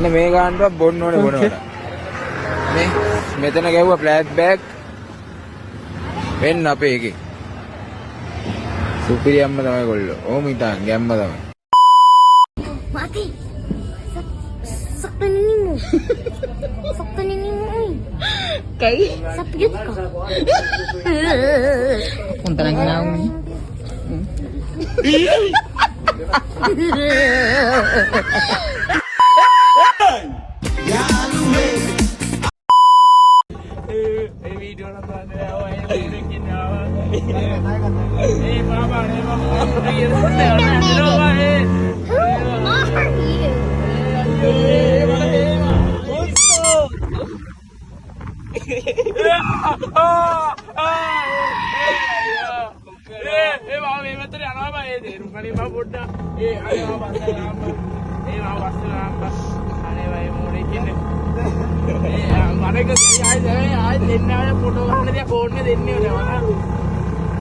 මේ ගානට බොන්න ඕනේ බොනවට. නේ මෙතන ගැව්වා ෆ්ලෑට් බෑග් වෙන්න අපේ එකේ. සුපිරියම්ම තමයි කොල්ලෝ. ඕම හිටන් ගැම්ම තමයි. Mati. Sakto nini mo. Sakto nini mo. Kay? Sapyot ka. Punta lang namin. මරක ආයෙ දෙන්න ආයෙ ෆොටෝ ගන්න තියා ෆෝන් එක දෙන්නේ නැහැ